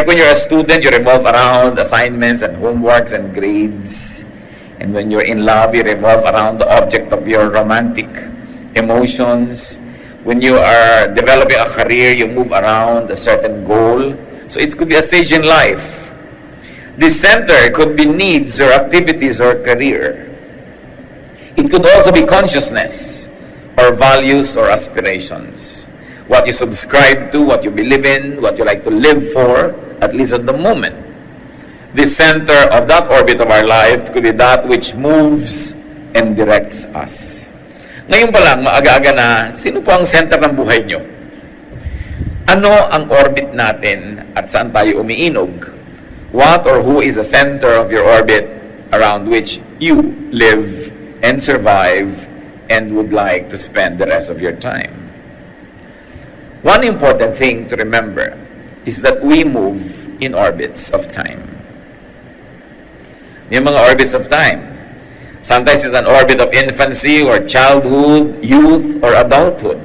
when you're a student, you revolve around assignments and homeworks and grades. And when you're in love, you revolve around the object of your romantic emotions. When you are developing a career, you move around a certain goal. So it could be a stage in life. This center could be needs or activities or career. It could also be consciousness or values or aspirations. What you subscribe to, what you believe in, what you like to live for, at least at the moment. The center of that orbit of our life could be that which moves and directs us. Ngayon pa lang, maaga-aga na, sino po ang center ng buhay nyo? Ano ang orbit natin at saan tayo umiinog? What or who is the center of your orbit around which you live and survive and would like to spend the rest of your time? One important thing to remember is that we move in orbits of time. Yung mga orbits of time. Sometimes it's an orbit of infancy or childhood, youth, or adulthood.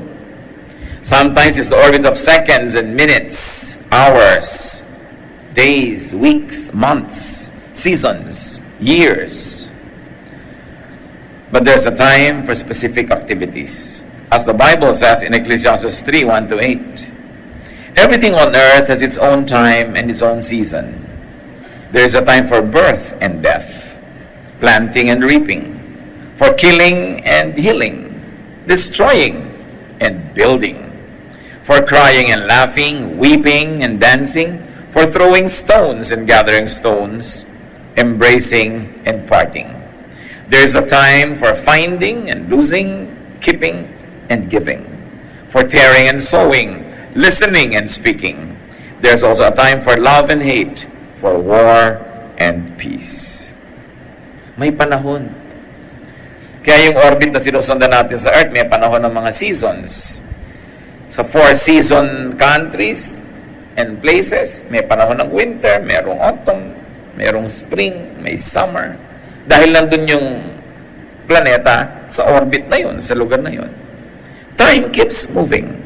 Sometimes it's the orbit of seconds and minutes, hours, days, weeks, months, seasons, years. But there's a time for specific activities. As the Bible says in Ecclesiastes 3, 1-8, everything on earth has its own time and its own season. There is a time for birth and death, planting and reaping, for killing and healing, destroying and building, for crying and laughing, weeping and dancing, for throwing stones and gathering stones, embracing and parting. There is a time for finding and losing, keeping and giving, for tearing and sowing, listening and speaking. There's also a time for love and hate, for war and peace. May panahon. Kaya yung orbit na sinusundan natin sa Earth, may panahon ng mga seasons. Sa 4-season countries and places, may panahon ng winter, merong autumn, merong spring, may summer. Dahil nandun yung planeta sa orbit na yun, sa lugar na yun. Time keeps moving.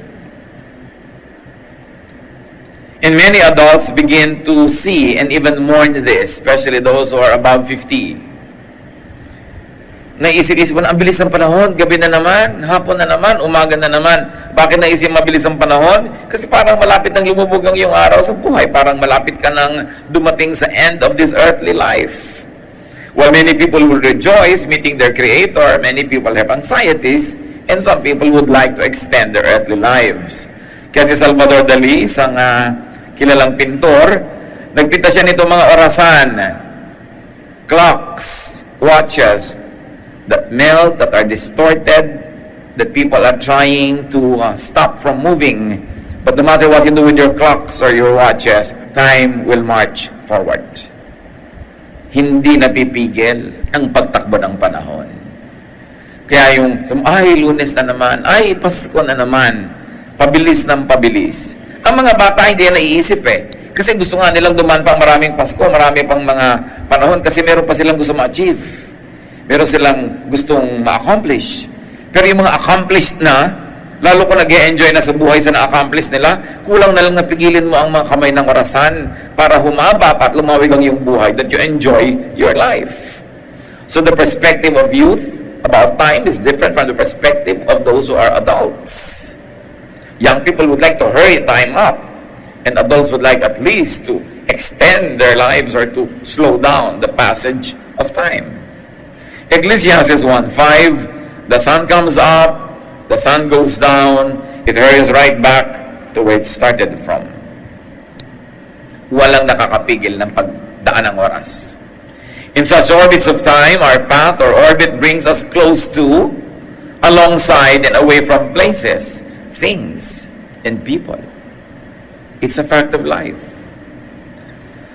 And many adults begin to see and even mourn this, especially those who are above 50. Naisip-isip mo na, ang bilis ng panahon, gabi na naman, hapon na naman, umaga na naman. Bakit naisip mabilis ang panahon? Kasi parang malapit nang lumubog ang iyong araw sa buhay. Parang malapit ka nang dumating sa end of this earthly life. While many people will rejoice meeting their Creator, many people have anxieties, and some people would like to extend their earthly lives. Kasi Salvador Dali, isang kilalang pintor, nagpinta siya nito mga orasan, clocks, watches, that melt, that are distorted, that people are trying to stop from moving. But no matter what you do with your clocks or your watches, time will march forward. Hindi napipigil ang pagtakbo ng panahon. Kaya yung, ay, Lunes na naman, ay, Pasko na naman, pabilis ng pabilis. Ang mga bata hindi na naiisip Kasi gusto nga nilang dumaan pang maraming Pasko, marami pang mga panahon kasi meron pa silang gusto ma-achieve. Meron silang gustong ma-accomplish. Pero yung mga accomplished na, lalo ko nag-e-enjoy na sa buhay sa na-accomplish nila, kulang na lang napigilin mo ang mga kamay ng orasan para humaba at lumawig ang iyong buhay that you enjoy your life. So the perspective of youth about time is different from the perspective of those who are adults. Young people would like to hurry time up, and adults would like at least to extend their lives or to slow down the passage of time. Ecclesiastes 1:5, the sun comes up, the sun goes down, it hurries right back to where it started from. Walang nakakapigil ng pagdaan ng oras. In such orbits of time, our path or orbit brings us close to, alongside, and away from places, things, and people. It's a fact of life.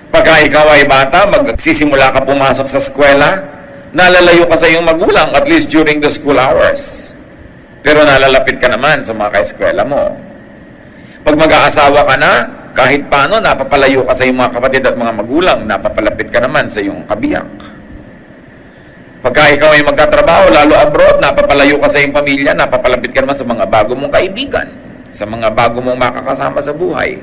Pagka ikaw ay bata, magsisimula ka pumasok sa eskwela, nalalayo ka sa iyong magulang, at least during the school hours. Pero nalalapit ka naman sa mga ka-eskwela mo. Pag mag-aasawa ka na, kahit paano, napapalayo ka sa iyong mga kapatid at mga magulang, napapalapit ka naman sa iyong kabiyak. Pagka ikaw ay magtatrabaho, lalo abroad, napapalayo ka sa iyong pamilya, napapalapit ka naman sa mga bago mong kaibigan, sa mga bago mong makakasama sa buhay.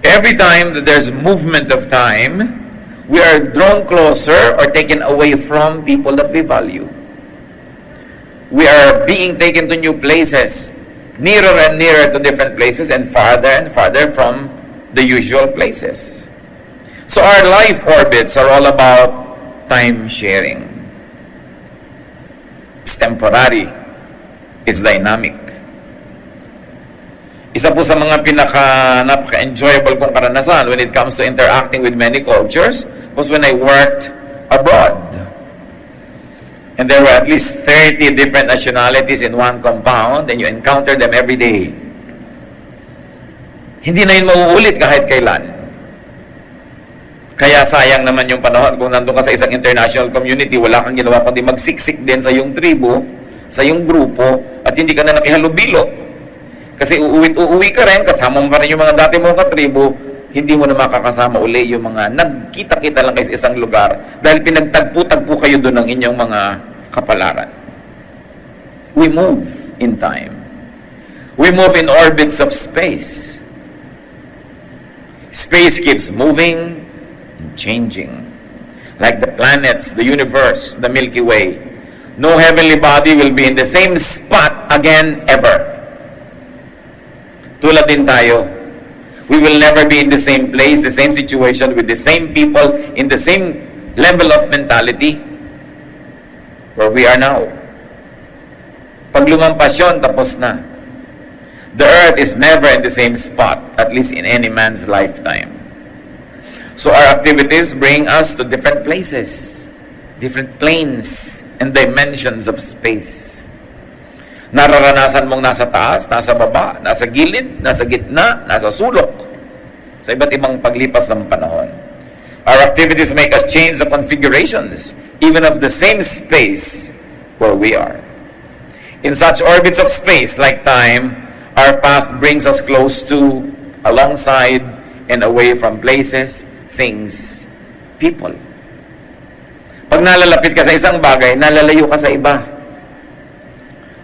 Every time that there's movement of time, we are drawn closer or taken away from people that we value. We are being taken to new places, nearer and nearer to different places, and farther from the usual places. So our life orbits are all about time sharing. It's temporary. It's dynamic. Isa po sa mga napaka-enjoyable kong karanasan when it comes to interacting with many cultures was when I worked abroad. And there were at least 30 different nationalities in one compound, and you encounter them every day. Hindi na yun mauulit kahit kailan. Kaya sayang naman yung panahon kung nandun ka sa isang international community, wala kang ginawa kundi magsiksik din sa iyong tribo, sa iyong grupo, at hindi ka na nakihalubilo. Kasi uuwi ka rin, kasama mo pa rin yung mga dati mong katribo, hindi mo na makakasama uli yung mga nagkita-kita lang kayo sa isang lugar dahil pinagtagpo-tagpo kayo doon ng inyong mga kapalaran. We move in time. We move in orbits of space. Space keeps moving and changing. Like the planets, the universe, the Milky Way. No heavenly body will be in the same spot again ever. Tulad din tayo. We will never be in the same place, the same situation, with the same people, in the same level of mentality where we are now. Pag lumampas yun, tapos na. The earth is never in the same spot, at least in any man's lifetime. So our activities bring us to different places, different planes and dimensions of space. Nararanasan mong nasa taas, nasa baba, nasa gilid, nasa gitna, nasa sulok, sa iba't ibang paglipas ng panahon. Our activities make us change the configurations, even of the same space where we are. In such orbits of space, like time, our path brings us close to, alongside, and away from places, things, people. Pag nalalapit ka sa isang bagay, nalalayo ka sa iba.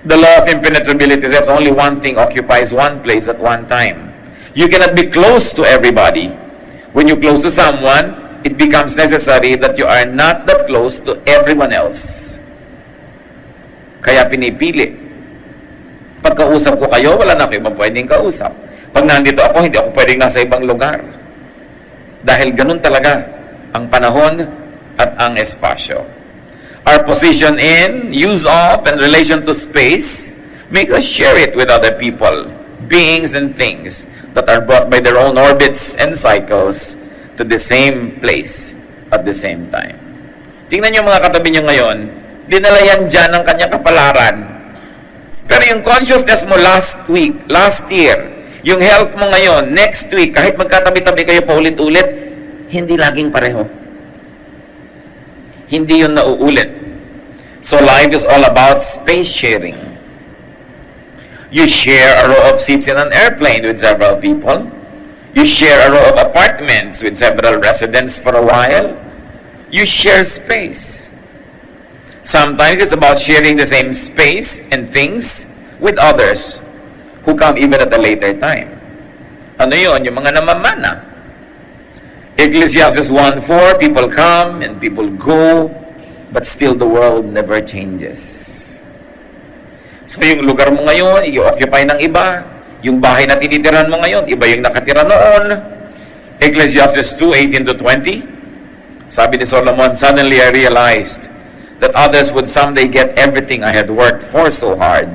The law of impenetrability says only one thing occupies one place at one time. You cannot be close to everybody. When you're close to someone, it becomes necessary that you are not that close to everyone else. Kaya pinipili. Pagkausap ko kayo, wala na kayo pwedeng kausap. Pag nandito ako, hindi ako pwedeng nasa ibang lugar. Dahil ganun talaga ang panahon at ang espasyo. Our position in, use of, and relation to space makes us share it with other people, beings, and things that are brought by their own orbits and cycles to the same place at the same time. Tingnan niyo mga katabi niyo ngayon, dinala yan dyan ang kanyang kapalaran. Pero yung consciousness mo last week, last year, yung health mo ngayon, next week, kahit magkatabi-tabi kayo paulit-ulit, hindi laging pareho. Hindi yun nauulit. So life is all about space sharing. You share a row of seats in an airplane with several people. You share a row of apartments with several residents for a while. You share space. Sometimes it's about sharing the same space and things with others who come even at a later time. Ano yun? Yung mga namamana. Ecclesiastes 1:4, people come and people go, but still the world never changes. So yung lugar mo ngayon, i-occupy ng iba. Yung bahay na tinitirahan mo ngayon, iba yung nakatira noon. Ecclesiastes 2:18-20, sabi ni Solomon, suddenly I realized that others would someday get everything I had worked for so hard.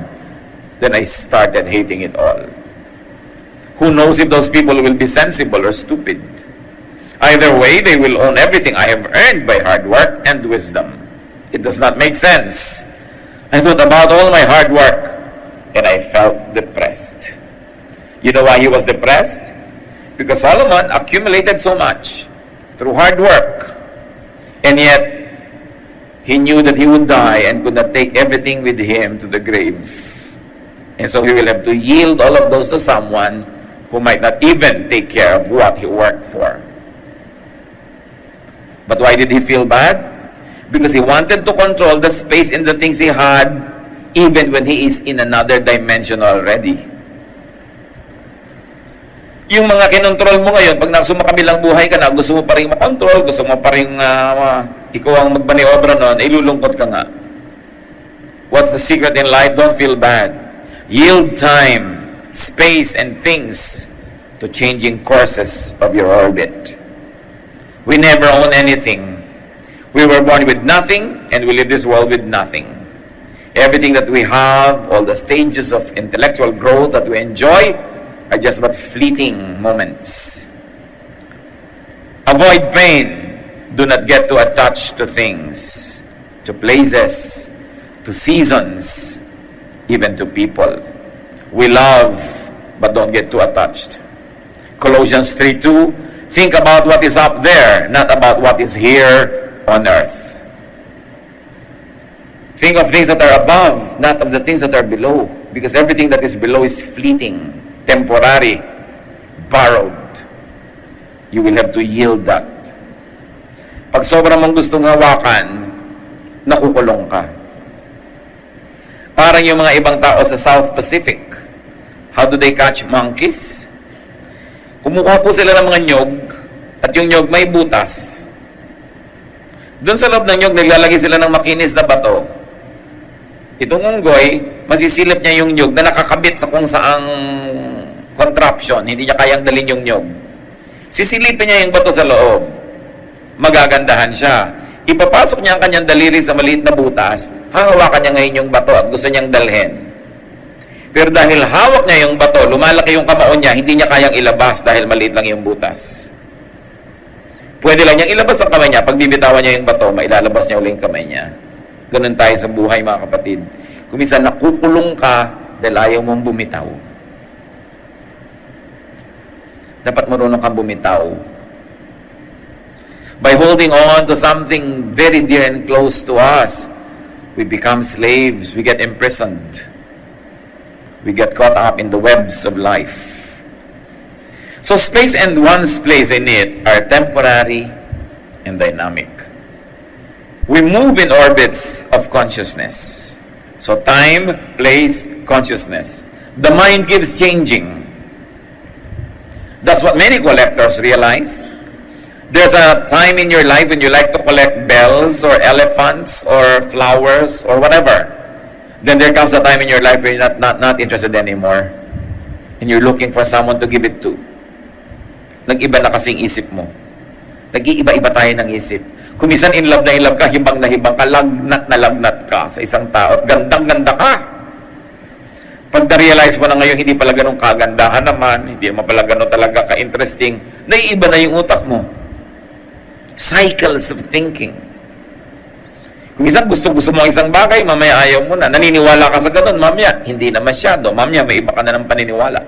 Then I started hating it all. Who knows if those people will be sensible or stupid? Either way, they will own everything I have earned by hard work and wisdom. It does not make sense. I thought about all my hard work, and I felt depressed. You know why he was depressed? Because Solomon accumulated so much through hard work, and yet he knew that he would die and could not take everything with him to the grave. And so he will have to yield all of those to someone who might not even take care of what he worked for. But why did he feel bad? Because he wanted to control the space and the things he had, even when he is in another dimension already. Yung mga kinontrol mo ngayon, pag sumakabilang buhay ka na, gusto mo pa rin makontrol, gusto mo pa rin ikaw ang magmaniobra nun, ilulungkot ka nga. What's the secret in life? Don't feel bad. Yield time, space, and things to changing courses of your orbit. We never own anything. We were born with nothing, and we leave this world with nothing. Everything that we have, all the stages of intellectual growth that we enjoy, are just but fleeting moments. Avoid pain. Do not get too attached to things, to places, to seasons, even to people. We love, but don't get too attached. Colossians 3:2, think about what is up there, not about what is here on earth. Think of things that are above, not of the things that are below, because everything that is below is fleeting, temporary, borrowed. You will have to yield that. Pag sobrang mong gustong hawakan, nakukulong ka. Parang yung mga ibang tao sa South Pacific. How do they catch monkeys? Kumukuha po sila ng mga nyog, at yung nyog may butas. Doon sa loob ng nyog, naglalagay sila ng makinis na bato. Itong unggoy, masisilip niya yung nyog na nakakabit sa kung saang contraption, hindi niya kayang dalhin yung nyog. Sisilipin niya yung bato sa loob. Magagandahan siya. Ipapasok niya ang kanyang daliri sa maliit na butas, hahawakan niya ngayon yung bato at gusto niyang dalhin. Pero dahil hawak niya yung bato, lumalaki yung kamao niya, hindi niya kayang ilabas dahil maliit lang yung butas. Pwede lang niyang ilabas ang kamay niya. Pag bibitawan niya yung bato, mailalabas niya ulit yung kamay niya. Ganun tayo sa buhay, mga kapatid. Kung minsan nakukulong ka dahil ayaw mong bumitaw. Dapat marunong kang bumitaw. By holding on to something very dear and close to us, we become slaves, we get imprisoned. We get caught up in the webs of life. So space and one's place in it are temporary and dynamic. We move in orbits of consciousness. So time, place, consciousness. The mind keeps changing. That's what many collectors realize. There's a time in your life when you like to collect bells or elephants or flowers or whatever. Then there comes a time in your life where you're not interested anymore. And you're looking for someone to give it to. Nag-iba na kasing isip mo. Nag-iiba-iba tayo ng isip. Kung minsan in love ka, hibang na hibang ka, lagnat na lagnat ka sa isang tao, at gandang-ganda ka. Pag na-realize mo na ngayon, hindi pala ganun kagandahan naman, hindi naman pala ganun talaga ka-interesting, naiiba na yung utak mo. Cycles of thinking. Kung minsan gusto mo ang isang bagay, mamaya ayaw mo na. Naniniwala ka sa ganun, mamaya, hindi na masyado. Mamaya, may iba ka na ng paniniwala.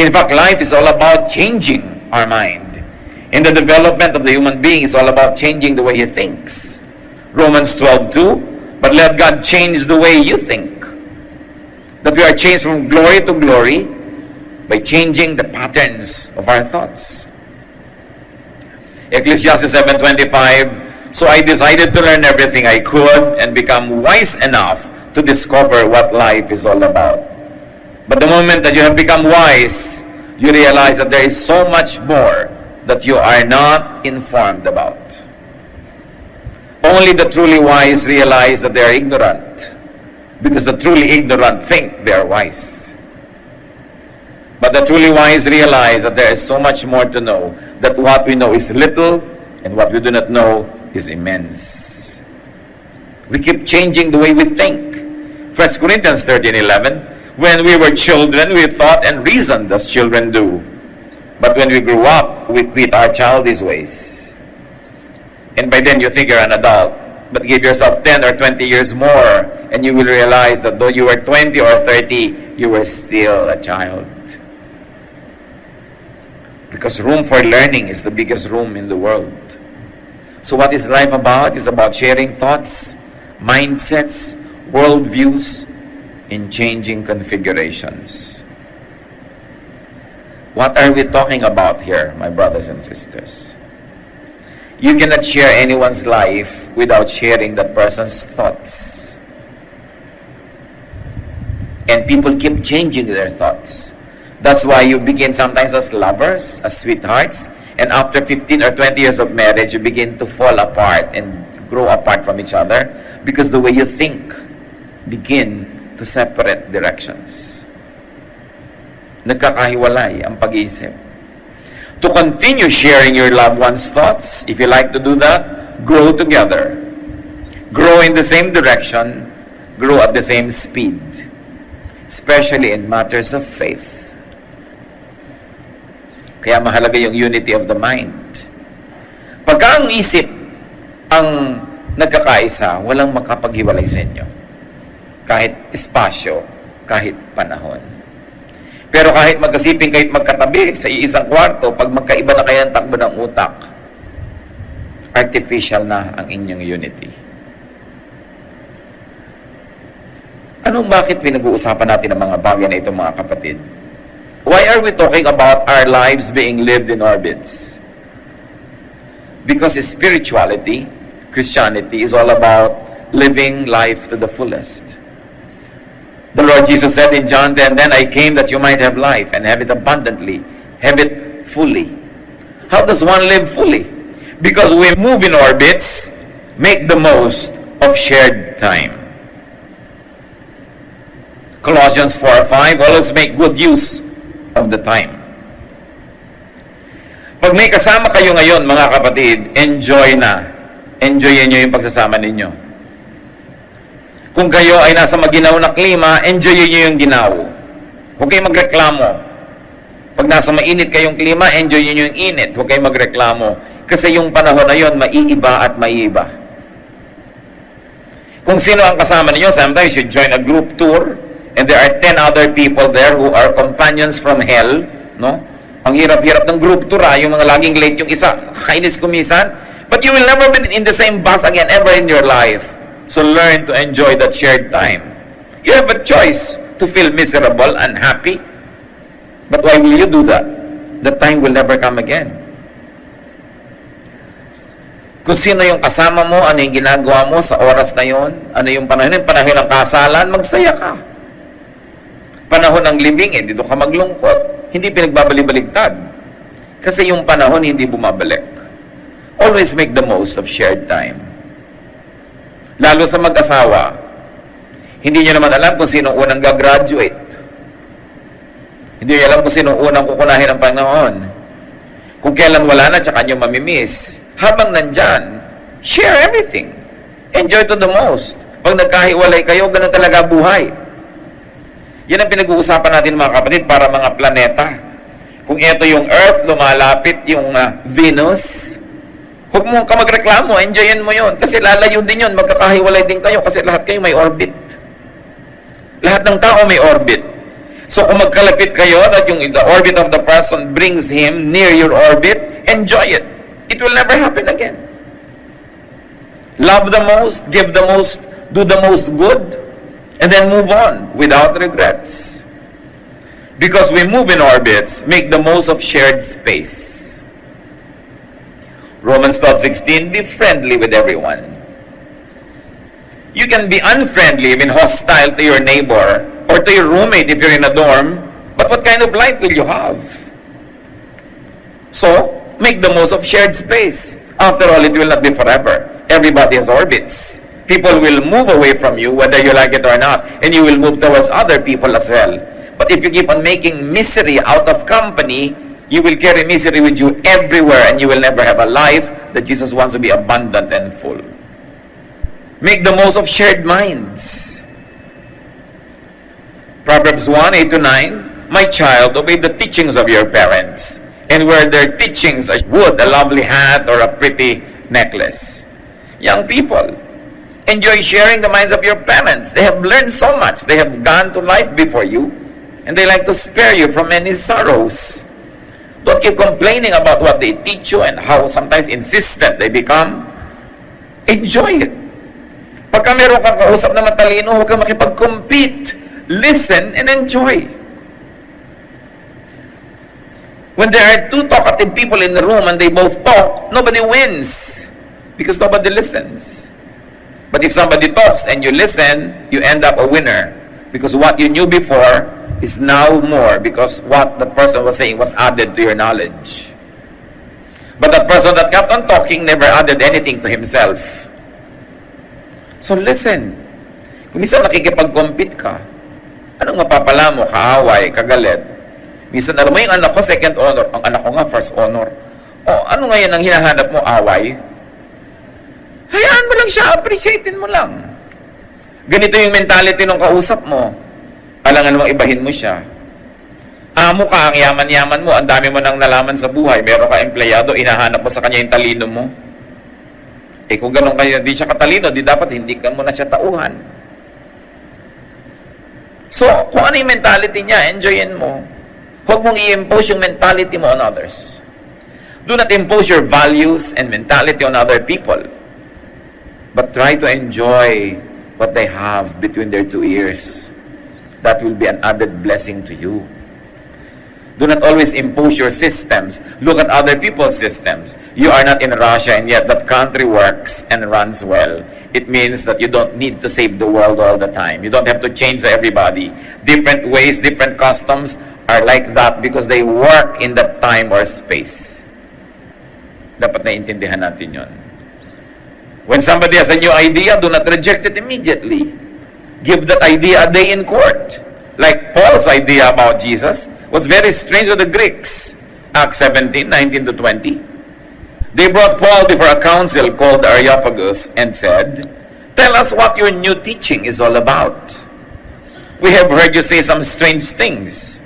In fact, life is all about changing our mind. And the development of the human being is all about changing the way he thinks. Romans 12:2, but let God change the way you think. That we are changed from glory to glory by changing the patterns of our thoughts. Ecclesiastes 7:25, so I decided to learn everything I could and become wise enough to discover what life is all about. But the moment that you have become wise, you realize that there is so much more that you are not informed about. Only the truly wise realize that they are ignorant, because the truly ignorant think they are wise. But the truly wise realize that there is so much more to know, that what we know is little, and what we do not know is immense. We keep changing the way we think. 1 Corinthians 13:11, when we were children, we thought and reasoned as children do. But when we grew up, we quit our childish ways. And by then, you think you're an adult. But give yourself 10 or 20 years more, and you will realize that though you were 20 or 30, you were still a child. Because room for learning is the biggest room in the world. So what is life about? It's about sharing thoughts, mindsets, worldviews, in changing configurations. What are we talking about here, my brothers and sisters? You cannot share anyone's life without sharing that person's thoughts. And people keep changing their thoughts. That's why you begin sometimes as lovers, as sweethearts, and after 15 or 20 years of marriage, you begin to fall apart and grow apart from each other because the way you think begin to separate directions. Nagkakahiwalay ang pag-iisip. To continue sharing your loved one's thoughts, if you like to do that, grow together. Grow in the same direction, grow at the same speed, especially in matters of faith. Kaya mahalaga yung unity of the mind. Pagka ang isip ang nagkakaisa, walang makapaghiwalay sa inyo. Kahit espasyo, kahit panahon. Pero kahit magkasiping, kahit magkatabi sa iisang kwarto, pag magkaiba na kayo ang takbo ng utak, artificial na ang inyong unity. Bakit pinag-uusapan natin ang mga bagay na ito, mga kapatid? Why are we talking about our lives being lived in orbits? Because spirituality, Christianity, is all about living life to the fullest. The Lord Jesus said in John 10, "Then I came that you might have life and have it abundantly, have it fully." How does one live fully? Because we move in orbits, make the most of shared time. Colossians 4:5, always make good use of the time. Pag may kasama kayo ngayon, mga kapatid, enjoy na. Enjoyin nyo yung pagsasama ninyo. Kung kayo ay nasa maginaw na klima, enjoyin nyo yung ginaw. Huwag kayong magreklamo. Pag nasa mainit kayong klima, enjoyin nyo yung init. Huwag kayong magreklamo. Kasi yung panahon na yun, maiiba at maiiba. Kung sino ang kasama ninyo, sometimes you join a group tour, and there are 10 other people there who are companions from hell, no? Ang hirap-hirap ng group tour, yung mga laging late yung isa, kakainis kumisan. But you will never be in the same bus again ever in your life. So learn to enjoy that shared time. You have a choice to feel miserable, unhappy. But why will you do that? The time will never come again. Kung sino yung kasama mo, ano yung ginagawa mo sa oras na yon, ano yung panahon ng kasalan, magsaya ka. Panahon ng libing, dito ka maglungkot. Hindi pinagbabalik-baligtad. Kasi yung panahon hindi bumabalik. Always make the most of shared time. Lalo sa mag-asawa, hindi nyo naman alam kung sino unang gagraduate. Hindi nyo alam kung sino unang kukunahin ang panahon. Kung kailan wala na, tsaka nyo mamimiss. Habang nandyan, share everything. Enjoy to the most. Pag nagkahiwalay kayo, ganun talaga buhay. Yan ang pinag-uusapan natin, mga kapatid, para mga planeta. Kung ito yung Earth, lumalapit yung Venus, huwag mo ka magreklamo, enjoyin mo yun. Kasi lalayo din yun, magkakahiwalay din kayo kasi lahat kayo may orbit. Lahat ng tao may orbit. So kung magkalapit kayo at yung the orbit of the person brings him near your orbit, enjoy it. It will never happen again. Love the most, give the most, do the most good, and then move on without regrets. Because we move in orbits, make the most of shared space. Romans 12:16, be friendly with everyone. You can be unfriendly, even hostile to your neighbor or to your roommate if you're in a dorm, but what kind of life will you have? So, make the most of shared space. After all, it will not be forever. Everybody has orbits. People will move away from you, whether you like it or not, and you will move towards other people as well. But if you keep on making misery out of company, you will carry misery with you everywhere, and you will never have a life that Jesus wants to be abundant and full. Make the most of shared minds. Proverbs 1:8-9, my child, obey the teachings of your parents, and where their teachings are wood, a lovely hat, or a pretty necklace. Young people, enjoy sharing the minds of your parents. They have learned so much. They have gone to life before you, and they like to spare you from many sorrows. Don't keep complaining about what they teach you and how sometimes insistent they become. Enjoy it. Pagka meron kang kausap na matalino, huwag kang makipag-compete. Listen and enjoy. When there are two talkative people in the room and they both talk, nobody wins because nobody listens. But if somebody talks and you listen, you end up a winner because what you knew before is now more because what the person was saying was added to your knowledge. But the person that kept on talking never added anything to himself. So listen, kung minsan nakikipag-compete ka, anong mapapala mo? Kaaway, kagalit. Minsan, alam mo yung anak ko, second honor. Ang anak ko nga, first honor. O, ano ngayon ang hinahanap mo? Away? Hayaan mo lang siya, appreciatein mo lang. Ganito yung mentality ng kausap mo. Alangan mong ibahin mo siya. Amo ka, ang yaman-yaman mo, ang dami mo nang nalaman sa buhay, meron ka empleyado, inahanap mo sa kanya yung talino mo. Eh kung ganun kayo, di siya katalino, di dapat hindi ka mo na siya tauhan. So, kung ano yung mentality niya, enjoyin mo. Huwag mong i-impose yung mentality mo on others. Do not impose your values and mentality on other people. But try to enjoy what they have between their two ears. That will be an added blessing to you. Do not always impose your systems. Look at other people's systems. You are not in Russia, and yet that country works and runs well. It means that you don't need to save the world all the time. You don't have to change everybody. Different ways, different customs are like that because they work in that time or space. Dapat naiintindihan natin yun. When somebody has a new idea, do not reject it immediately. Give that idea a day in court. Like Paul's idea about Jesus was very strange to the Greeks. Acts 17, 19 to 20. They brought Paul before a council called the Areopagus and said, "Tell us what your new teaching is all about. We have heard you say some strange things,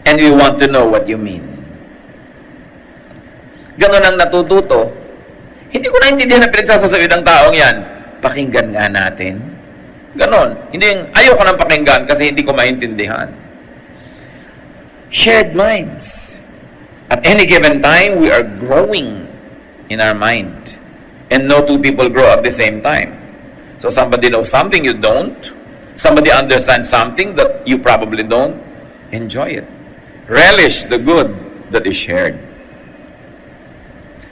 and we want to know what you mean." Ganon ang natututo. Hindi ko naintindihan ang pinagsasasabi ng taong yan. Pakinggan nga natin. Ganon. Hindi yung, ayaw ko nang pakinggan kasi hindi ko maintindihan. Shared minds. At any given time, we are growing in our mind. And no two people grow at the same time. So somebody knows something you don't. Somebody understands something that you probably don't. Enjoy it. Relish the good that is shared.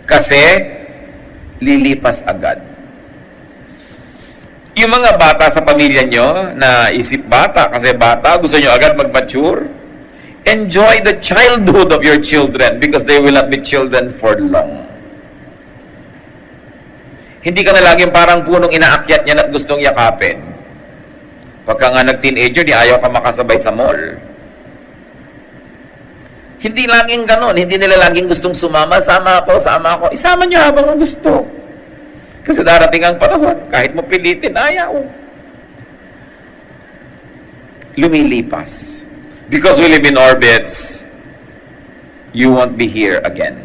Kasi, lilipas agad. Yung mga bata sa pamilya nyo, na isip bata, kasi bata, gusto nyo agad mag-mature, enjoy the childhood of your children because they will not be children for long. Hindi ka na laging parang punong inaakyat niya at gustong yakapin. Pagka nga nag-teenager, di ayaw ka makasabay sa mall. Hindi laging ganon. Hindi nila laging gustong sumama. Sama ako. Isama nyo habang gusto. Kasi darating ang panahon, kahit mo pilitin, ayaw. Lumilipas. Because we live in orbits, you won't be here again.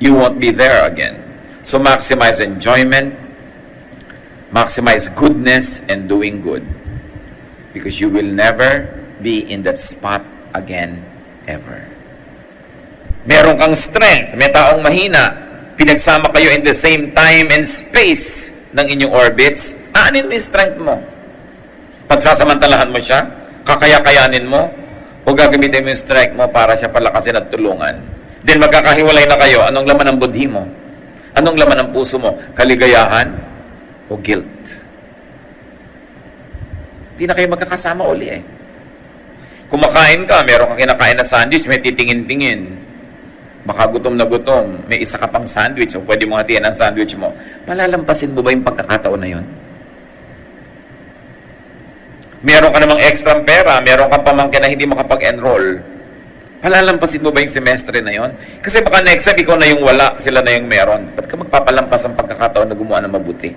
You won't be there again. So maximize enjoyment, maximize goodness, and doing good. Because you will never be in that spot again, ever. Meron kang strength, may taong mahina, pinagsama kayo in the same time and space ng inyong orbits, aanin mo yung strength mo. Pagsasamantalahan mo siya, kakaya-kayanin mo, o gagamitin mo yung strength mo para siya palakasin at tulungan. Then magkakahiwalay na kayo, anong laman ng budhi mo? Anong laman ng puso mo? Kaligayahan o guilt? Hindi na kayo magkakasama uli eh. Kumakain ka, meron kang kinakain na sandwich, may titingin-tingin. Baka gutom na gutom, may isa ka pang sandwich o pwede mo hatiyan ang sandwich mo. Palalampasin mo ba yung pagkakataon na yun? Meron ka namang extra pera, meron ka pamangkin na hindi makapag-enroll. Palalampasin mo ba yung semestre na yun? Kasi baka next time, ikaw na yung wala, sila na yung meron. Ba't ka magpapalampas ang pagkakataon na gumawa ng mabuti?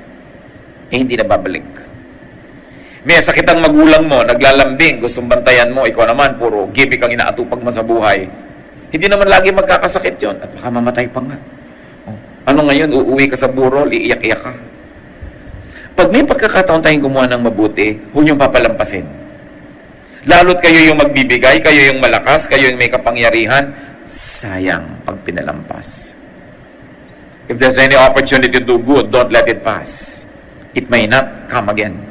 Eh, hindi na babalik. May sakit ang magulang mo, naglalambing, gustong bantayan mo, ikaw naman, puro gimmick ang inaatupag mo sa buhay. Hindi naman lagi magkakasakit yon at baka mamatay pa nga. Oh, ano ngayon, uuwi ka sa burol, iiyak-iyak ka. Pag may pagkakataon tayong gumawa ng mabuti, huwag niyong papalampasin. Lalo't kayo yung magbibigay, kayo yung malakas, kayo yung may kapangyarihan, sayang pag pinalampas. If there's any opportunity to do good, don't let it pass. It may not come again.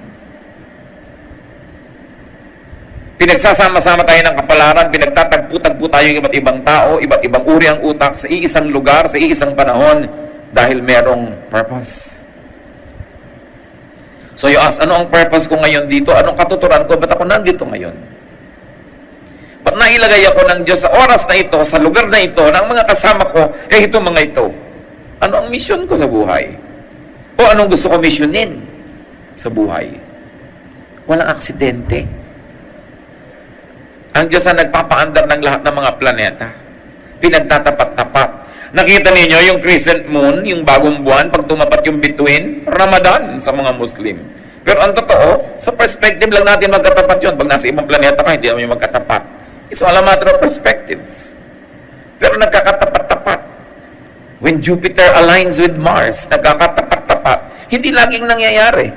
Pinagsasama-sama tayo ng kapalaran, pinagtatagpo-tagpo tayo ng iba't ibang tao, iba't ibang uri ang utak sa iisang lugar, sa iisang panahon, dahil merong purpose. So you ask, ano ang purpose ko ngayon dito? Anong katuturan ko? Ba't ako nandito ngayon? Ba't nailagay ako ng Diyos sa oras na ito, sa lugar na ito, ng mga kasama ko, ito mga ito? Ano ang mission ko sa buhay? O anong gusto ko missionin sa buhay? Walang aksidente. Ang Diyos ang nagpapaandar ng lahat ng mga planeta. Pinagtatapat-tapat. Nakita ninyo yung crescent moon, yung bagong buwan, pag tumapat yung bituin, Ramadan sa mga Muslim. Pero ang totoo, sa perspective lang natin magkatapat yun. Pag nasa ibang planeta ka, hindi naman magkatapat. It's all a matter of perspective. Pero nagkakatapat-tapat. When Jupiter aligns with Mars, nagkakatapat-tapat. Hindi laging nangyayari.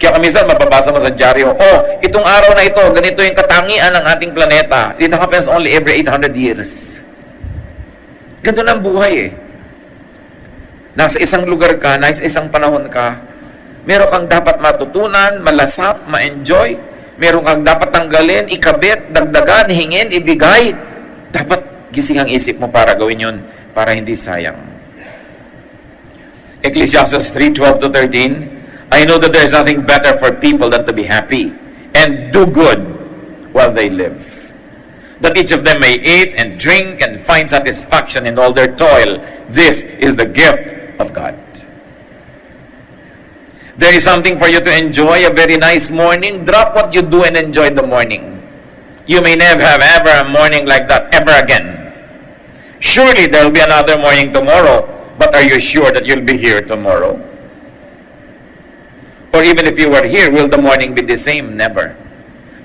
Kaya minsan mababasa mo sa dyaryo, itong araw na ito, ganito yung katangian ng ating planeta. It happens only every 800 years. Ganito ang buhay Nasa isang lugar ka, nasa isang panahon ka, meron kang dapat matutunan, malasap, ma-enjoy, meron kang dapat tanggalin, ikabit, dagdagan, hingin, ibigay. Dapat gising ang isip mo para gawin yun, para hindi sayang. Ecclesiastes 3:12-13, I know that there is nothing better for people than to be happy and do good while they live, that each of them may eat and drink and find satisfaction in all their toil. This is the gift of God. There is something for you to enjoy, a very nice morning. Drop what you do and enjoy the morning. You may never have ever a morning like that ever again. Surely there will be another morning tomorrow, but are you sure that you'll be here tomorrow? Or even if you were here, will the morning be the same? Never.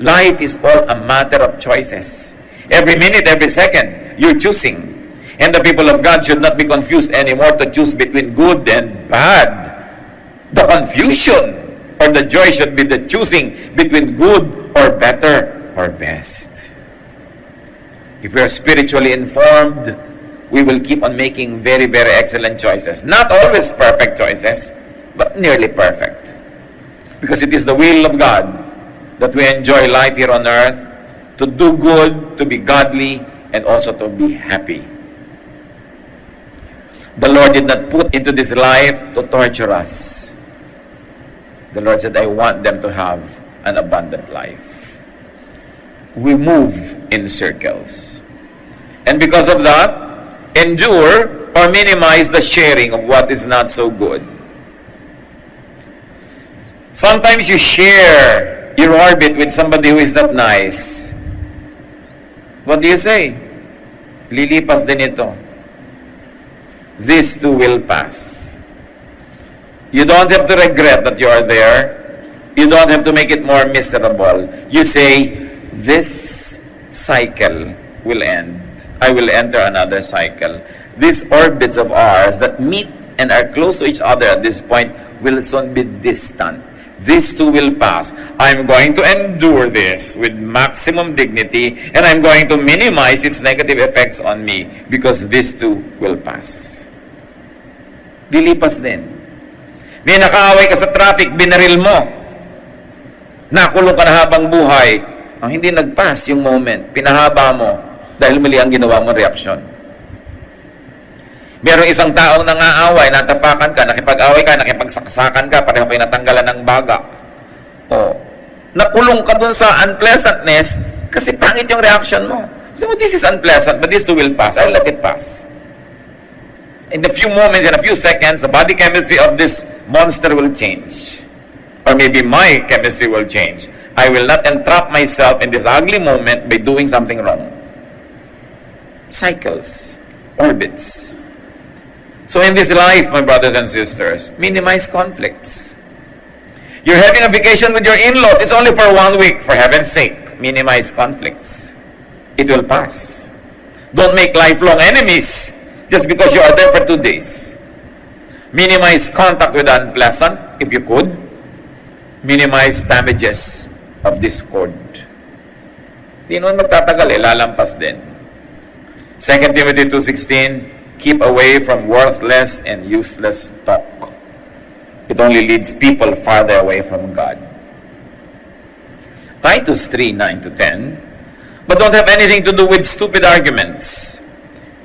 Life is all a matter of choices. Every minute, every second, you're choosing. And the people of God should not be confused anymore to choose between good and bad. The confusion or the joy should be the choosing between good or better or best. If we are spiritually informed, we will keep on making very, very excellent choices. Not always perfect choices, but nearly perfect. Because it is the will of God that we enjoy life here on earth, to do good, to be godly, and also to be happy. The Lord did not put into this life to torture us. The Lord said, I want them to have an abundant life. We move in circles. And because of that, endure or minimize the sharing of what is not so good. Sometimes you share your orbit with somebody who is not nice. What do you say? Lilipas din ito. This too will pass. You don't have to regret that you are there. You don't have to make it more miserable. You say, this cycle will end. I will enter another cycle. These orbits of ours that meet and are close to each other at this point will soon be distant. This too will pass. I'm going to endure this with maximum dignity, and I'm going to minimize its negative effects on me because this too will pass. Lilipas din. May nakaaway ka sa traffic, binaril mo. Nakulong ka na habang buhay. Hindi nag-pass yung moment. Pinahaba mo dahil mali ang ginawa mong reaksyon. Merong isang taong nangaaway, natapakan ka, nakipag-away ka, nakipagsaksakan ka, pareho kayo natanggalan ng baga. Nakulong ka dun sa unpleasantness kasi pangit yung reaction mo. So, this is unpleasant, but this too will pass. I'll let it pass. In a few moments, in a few seconds, the body chemistry of this monster will change. Or maybe my chemistry will change. I will not entrap myself in this ugly moment by doing something wrong. Cycles, orbits. So in this life, my brothers and sisters, minimize conflicts. You're having a vacation with your in-laws. It's only for 1 week. For heaven's sake, minimize conflicts. It will pass. Don't make lifelong enemies just because you are there for 2 days. Minimize contact with the unpleasant, if you could. Minimize damages of discord. Di naman magtatagal lalampas din. 2 Timothy 2:16, keep away from worthless and useless talk. It only leads people farther away from God. Titus 3:9-10, but don't have anything to do with stupid arguments,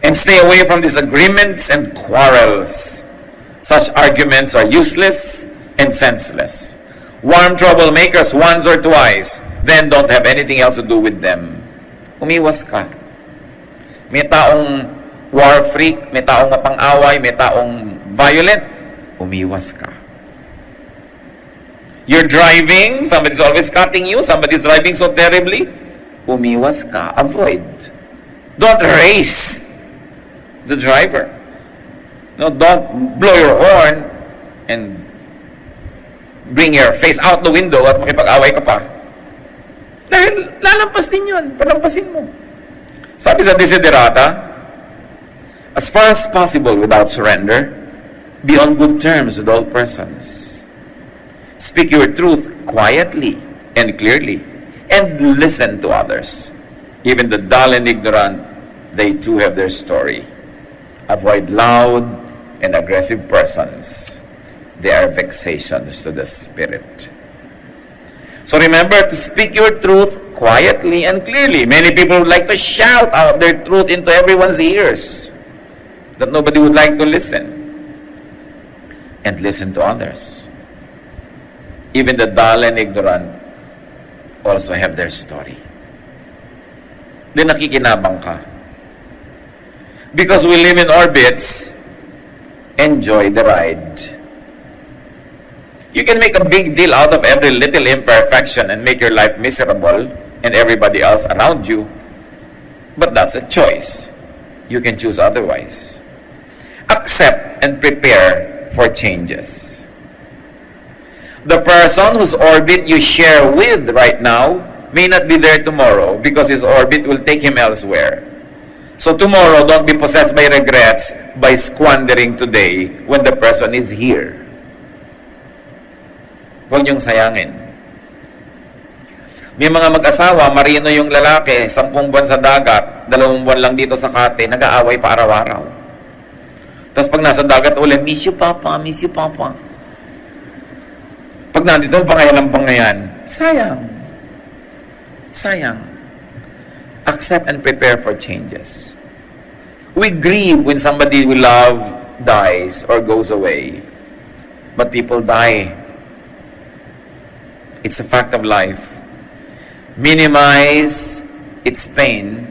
and stay away from disagreements and quarrels. Such arguments are useless and senseless. Warm troublemakers once or twice, then don't have anything else to do with them. Umiwas ka. May taong war freak, may taong mapang-away, may taong violent, umiwas ka. You're driving, somebody's always cutting you, somebody's driving so terribly, umiwas ka. Avoid. Don't race the driver. No, don't blow your horn and bring your face out the window at makipag-away ka pa. Dahil lalampas din yun. Palampasin mo. Sabi sa Desiderata, as far as possible without surrender, be on good terms with all persons. Speak your truth quietly and clearly, and listen to others. Even the dull and ignorant, they too have their story. Avoid loud and aggressive persons. They are vexations to the spirit. So remember to speak your truth quietly and clearly. Many people would like to shout out their truth into everyone's ears, that nobody would like to listen. And listen to others. Even the dull and ignorant also have their story. Di nakikinabang ka. Because we live in orbits, enjoy the ride. You can make a big deal out of every little imperfection and make your life miserable and everybody else around you. But that's a choice. You can choose otherwise. Accept and prepare for changes. The person whose orbit you share with right now may not be there tomorrow because his orbit will take him elsewhere. So tomorrow, don't be possessed by regrets by squandering today when the person is here. Huwag niyong sayangin. May mga mag-asawa, marino yung lalaki, 10 buwan sa dagat, 2 buwan lang dito sa kate, nag-aaway pa araw-araw. Tapos pag nasa dagat ulit, miss you papa, miss you papa. Pag nandito, pangayan, sayang. Sayang. Accept and prepare for changes. We grieve when somebody we love dies or goes away. But people die. It's a fact of life. Minimize its pain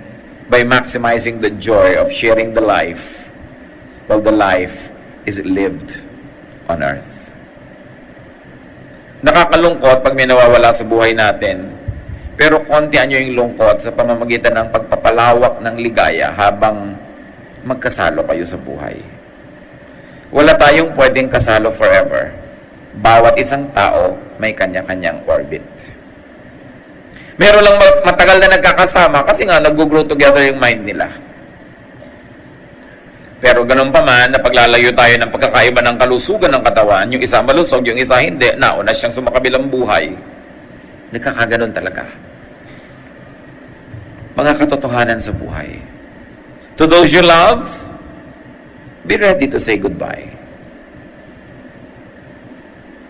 by maximizing the joy of sharing the life while the life is lived on earth. Nakakalungkot pag may nawawala sa buhay natin, pero kontian nyo yung lungkot sa pamamagitan ng pagpapalawak ng ligaya habang magkasalo kayo sa buhay. Wala tayong pwedeng kasalo forever. Bawat isang tao may kanya-kanyang orbit. Meron lang matagal na nagkakasama kasi nga nag-grow together yung mind nila. Pero ganun pa man, napaglalayo tayo ng pagkakaiba ng kalusugan ng katawan, yung isa malusog, yung isa hindi, nauna siyang sumakabilang buhay. Nagkakaganon talaga. Mga katotohanan sa buhay. To those you love, be ready to say goodbye.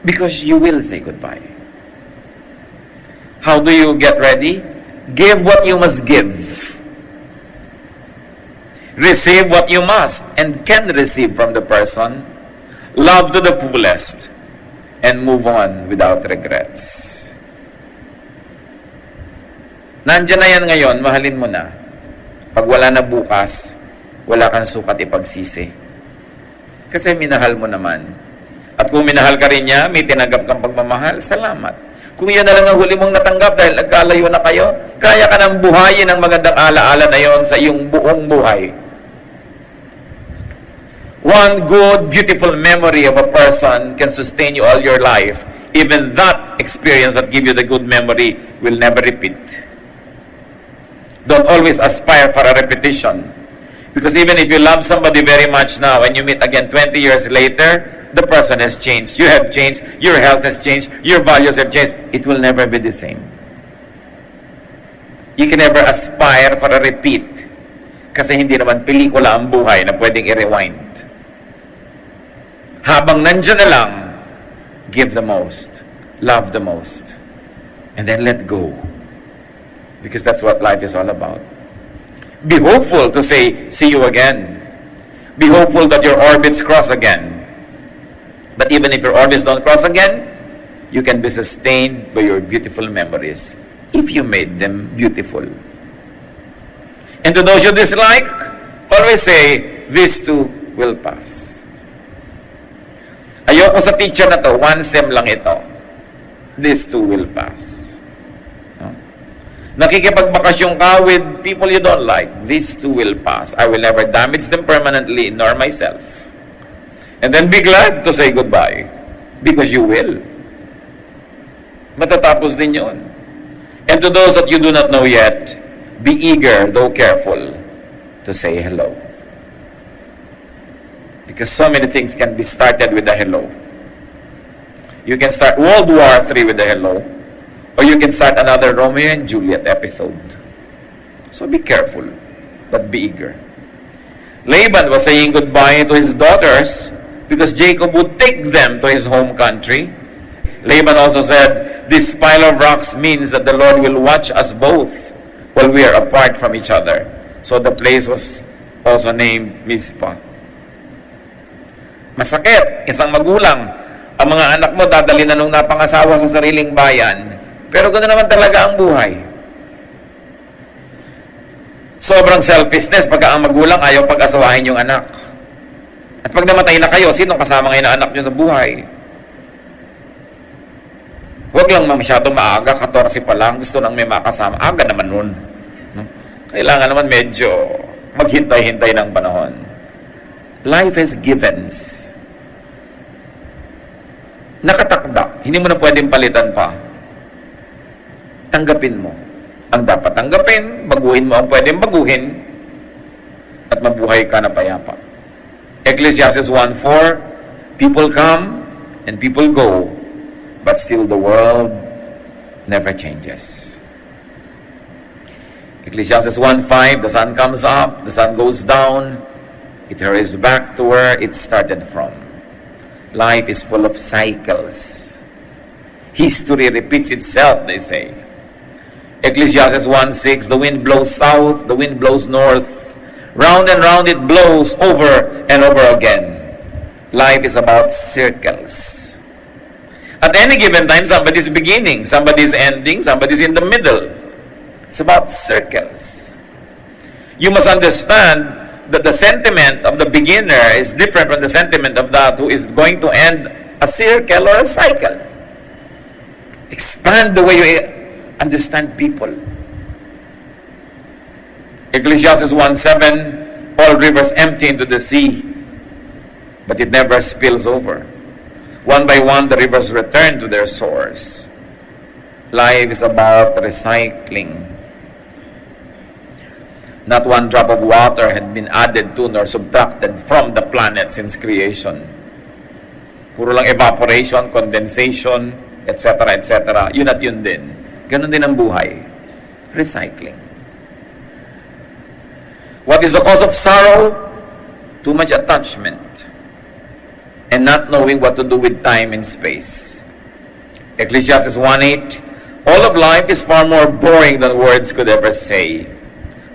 Because you will say goodbye. How do you get ready? Give what you must give. Receive what you must and can receive from the person. Love to the fullest. And move on without regrets. Nandiyan na yan ngayon, mahalin mo na. Pag wala na bukas, wala kang sukat ipagsisi. Kasi minahal mo naman. At kung minahal ka rin niya, may tinanggap kang pagmamahal, salamat. Kung yan na lang ang huli mong natanggap dahil nagkalayo na kayo, kaya ka nang buhayin ang magandang alaala na yon sa iyong buong buhay. One good, beautiful memory of a person can sustain you all your life. Even that experience that give you the good memory will never repeat. Don't always aspire for a repetition. Because even if you love somebody very much now and you meet again 20 years later, the person has changed. You have changed. Your health has changed. Your values have changed. It will never be the same. You can never aspire for a repeat. Kasi hindi naman pelikula ang buhay na pwedeng i-rewind. Habang nandiyan na lang, give the most. Love the most. And then let go. Because that's what life is all about. Be hopeful to say, see you again. Be hopeful that your orbits cross again. But even if your orbits don't cross again, you can be sustained by your beautiful memories if you made them beautiful. And to those you dislike, always say, this too will pass. Ayoko sa teacher na to, one sem lang ito. This too will pass. No? Nakikipagbakasyon ka with people you don't like. This too will pass. I will never damage them permanently, nor myself. And then be glad to say goodbye. Because you will. Matatapos din yun. And to those that you do not know yet, be eager, though careful, to say hello. Because so many things can be started with a hello. You can start World War III with a hello, or you can start another Romeo and Juliet episode. So be careful, but be eager. Laban was saying goodbye to his daughters because Jacob would take them to his home country. Laban also said, this pile of rocks means that the Lord will watch us both while we are apart from each other. So the place was also named Mizpah. Masakit, isang magulang, ang mga anak mo dadali na nung napangasawa sa sariling bayan. Pero ganoon naman talaga ang buhay. Sobrang selfishness pagka ang magulang ayaw pag-asawahin yung anak. At pag namatay na kayo, sino kasama ngayon na anak nyo sa buhay? Huwag lang masyadong maaga, 14 pa lang, gusto nang may makasama. Aga naman nun. No? Kailangan naman medyo maghintay-hintay ng panahon. Life has givens. Nakatakda. Hindi mo na pwedeng palitan pa. Tanggapin mo ang dapat tanggapin, baguhin mo ang pwedeng baguhin, at mabuhay ka na payapa. Ecclesiastes 1:4, people come and people go, but still the world never changes. Ecclesiastes 1:5, the sun comes up, the sun goes down, it hurries back to where it started from. Life is full of cycles. History repeats itself, they say. Ecclesiastes 1:6, the wind blows south, the wind blows north. Round and round it blows over and over again. Life is about circles. At any given time, somebody's beginning, somebody's ending, somebody's in the middle. It's about circles. You must understand that the sentiment of the beginner is different from the sentiment of that who is going to end a circle or a cycle. Expand the way you understand people. Ecclesiastes 1:7, all rivers empty into the sea, but it never spills over. One by one, the rivers return to their source. Life is about recycling. Not one drop of water had been added to nor subtracted from the planet since creation. Puro lang evaporation, condensation, etc., etc. Yun at yun din. Ganon din ang buhay. Recycling. What is the cause of sorrow? Too much attachment and not knowing what to do with time and space. Ecclesiastes 1:8, all of life is far more boring than words could ever say.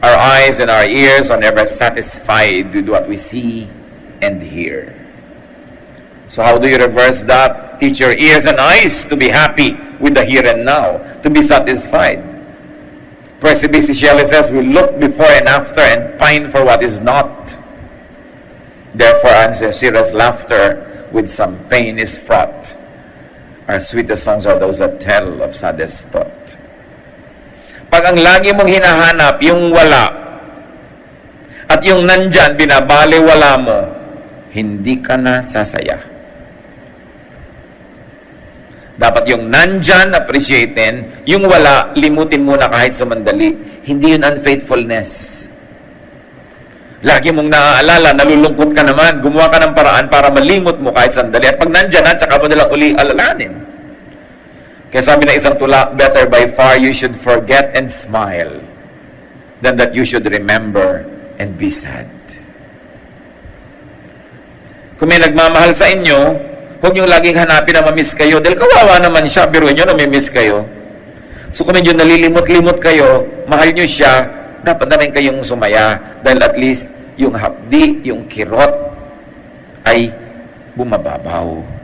Our eyes and our ears are never satisfied with what we see and hear. So how do you reverse that? Teach your ears and eyes to be happy with the here and now, to be satisfied. Percy B.C. Shelley says, we look before and after and pine for what is not. Therefore, answer serious laughter with some pain is fraught. Our sweetest songs are those that tell of saddest thought. Pag ang lagi mong hinahanap, yung wala, at yung nandyan, binabaliwala mo, hindi ka na sasaya. Dapat yung nandyan, appreciatein, yung wala, limutin muna kahit sumandali. Hindi yun unfaithfulness. Lagi mong naaalala, nalulungkot ka naman, gumawa ka ng paraan para malimot mo kahit sandali. At pag nandyan na, tsaka mo nalang uli alalanin. Kaya sabi na isang tula, better by far you should forget and smile than that you should remember and be sad. Kung may nagmamahal sa inyo, huwag nyo laging hanapin na mamiss kayo dahil kawawa naman siya, biruin nyo na mamiss kayo. So kung medyo nalilimot-limot kayo, mahal nyo siya, dapat na rin kayong sumaya dahil at least yung hapdi, yung kirot ay bumababaw.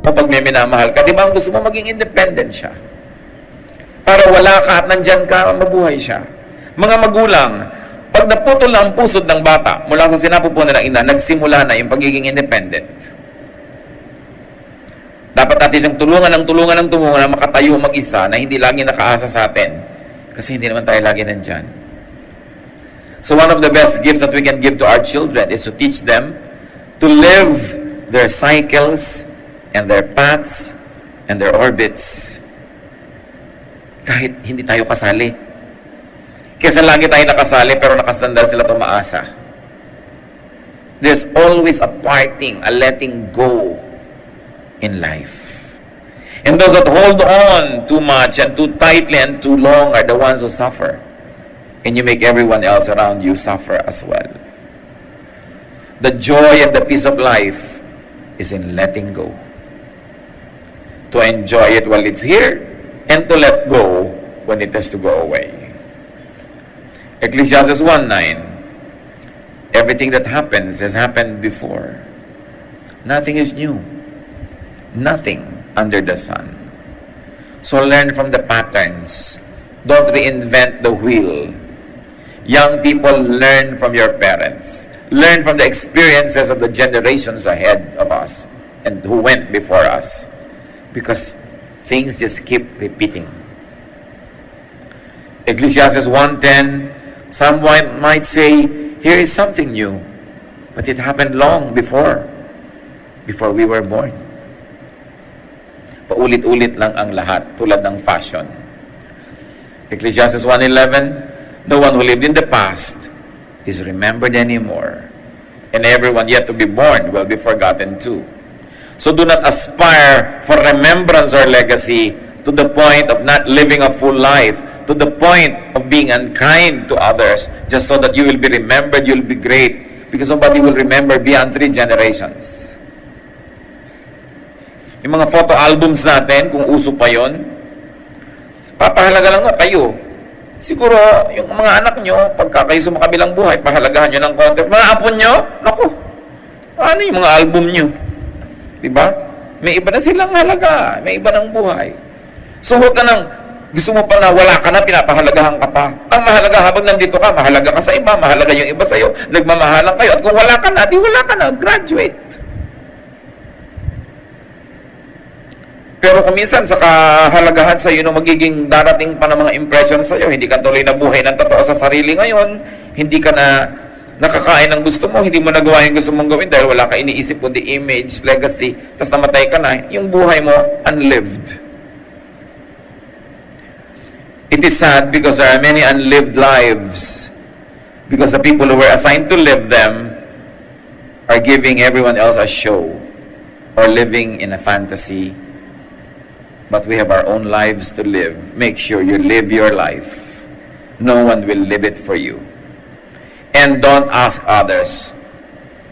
O pag may minamahal ka, di ba ang gusto mo maging independent siya? Para wala ka at nandyan ka, mabuhay siya. Mga magulang, pag naputol na ang pusod ng bata mula sa sinapupunan ng ina, nagsimula na yung pagiging independent. Dapat natin siyang tulungan na makatayo mag-isa na hindi lagi nakaasa sa atin. Kasi hindi naman tayo lagi nandyan. So one of the best gifts that we can give to our children is to teach them to live their cycles and their paths and their orbits. Kahit hindi tayo kasali. Kesa lagi tayo nakasali pero nakasandal sila tumaasa. There's always a parting, a letting go in life. And those that hold on too much and too tightly and too long are the ones who suffer. And you make everyone else around you suffer as well. The joy and the peace of life is in letting go. To enjoy it while it's here and to let go when it has to go away. Ecclesiastes 1:9. Everything that happens has happened before. Nothing is new. Nothing under the sun. So learn from the patterns. Don't reinvent the wheel. Young people, learn from your parents. Learn from the experiences of the generations ahead of us and who went before us. Because things just keep repeating. Ecclesiastes 1:10, someone might say, here is something new, but it happened long before we were born. Paulit-ulit lang ang lahat, tulad ng fashion. Ecclesiastes 1:11, no one who lived in the past is remembered anymore, and everyone yet to be born will be forgotten too. So do not aspire for remembrance or legacy to the point of not living a full life, to the point of being unkind to others, just so that you will be remembered, you'll be great, because nobody will remember beyond 3 generations. Yung mga photo albums natin, kung uso pa yon, papahalaga lang nga kayo. Siguro, yung mga anak nyo, pagka kayo sumakabilang buhay, pahalagahan nyo ng konti. Mga apo nyo, naku, ano yung mga album nyo? Diba? May iba na silang halaga, may iba ng buhay. So, huwag ka nang, gusto mo pa na wala ka na, pinapahalagahan ka pa. Ang mahalaga habang nandito ka, mahalaga ka sa iba, mahalaga yung iba sa'yo, nagmamahalan kayo. At kung wala ka na, di wala ka na, graduate. Pero kung minsan sa kahalagahan sa iyo na magiging darating pa ng mga impression sa iyo, hindi ka tuloy na buhay ng totoo sa sarili ngayon, hindi ka na nakakain ng gusto mo, hindi mo nagawa yung gusto mong gawin dahil wala ka iniisip kundi image, legacy, tapos namatay ka na, yung buhay mo unlived. It is sad because there are many unlived lives because the people who were assigned to live them are giving everyone else a show or living in a fantasy. But we have our own lives to live. Make sure you live your life. No one will live it for you. And don't ask others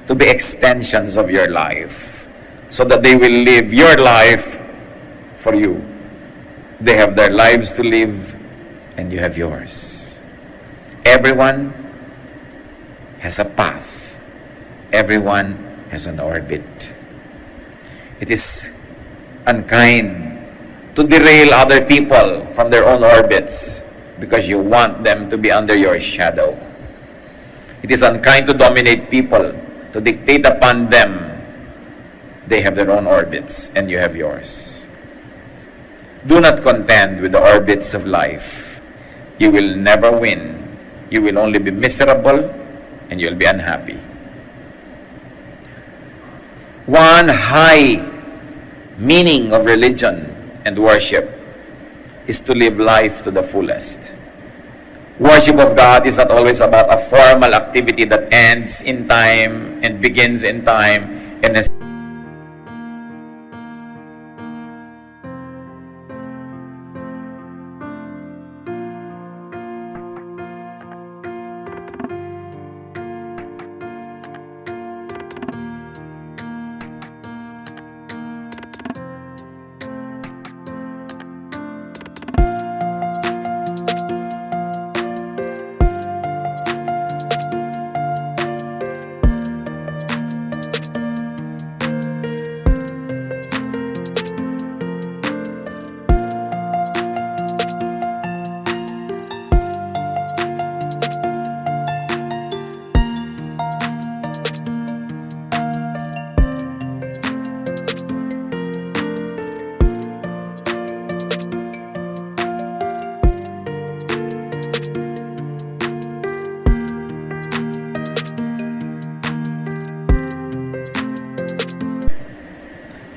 to be extensions of your life so that they will live your life for you. They have their lives to live and you have yours. Everyone has a path. Everyone has an orbit. It is unkind to derail other people from their own orbits because you want them to be under your shadow. It is unkind to dominate people, to dictate upon them. They have their own orbits and you have yours. Do not contend with the orbits of life. You will never win. You will only be miserable and you'll be unhappy. One high meaning of religion and worship is to live life to the fullest. Worship of God is not always about a formal activity that ends in time and begins in time and has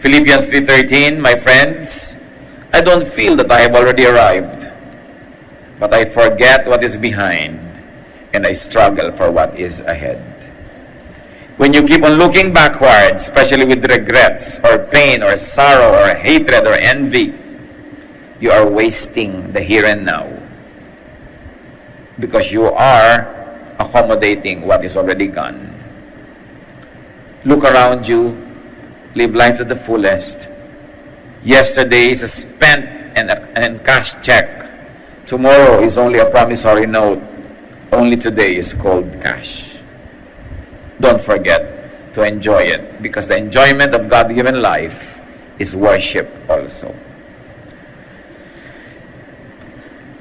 Philippians 3:13, my friends, I don't feel that I have already arrived, but I forget what is behind, and I struggle for what is ahead. When you keep on looking backward, especially with regrets, or pain, or sorrow, or hatred, or envy, you are wasting the here and now, because you are accommodating what is already gone. Look around you, live life to the fullest. Yesterday is a spent and cash check. Tomorrow is only a promissory note. Only today is cold cash. Don't forget to enjoy it, because the enjoyment of God-given life is worship also.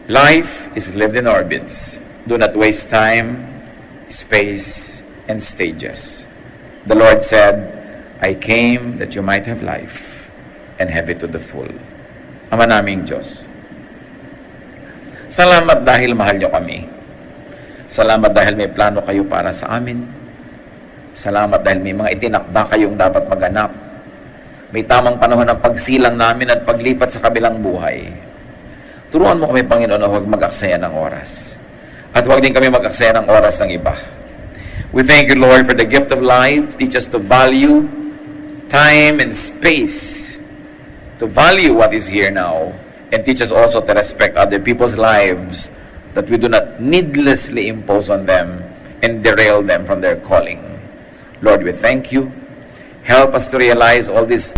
Life is lived in orbits. Do not waste time, space, and stages. The Lord said, I came that you might have life and have it to the full. Ama naming Diyos, salamat dahil mahal niyo kami. Salamat dahil may plano kayo para sa amin. Salamat dahil may mga itinakda kayong dapat maganap. May tamang panahon ng pagsilang namin at paglipat sa kabilang buhay. Turuan mo kami, Panginoon, na huwag mag-aksaya ng oras. At huwag din kami mag-aksaya ng oras ng iba. We thank you, Lord, for the gift of life. Teach us to value time and space, to value what is here now, and teach us also to respect other people's lives, that we do not needlessly impose on them and derail them from their calling. Lord, we thank you. Help us to realize all these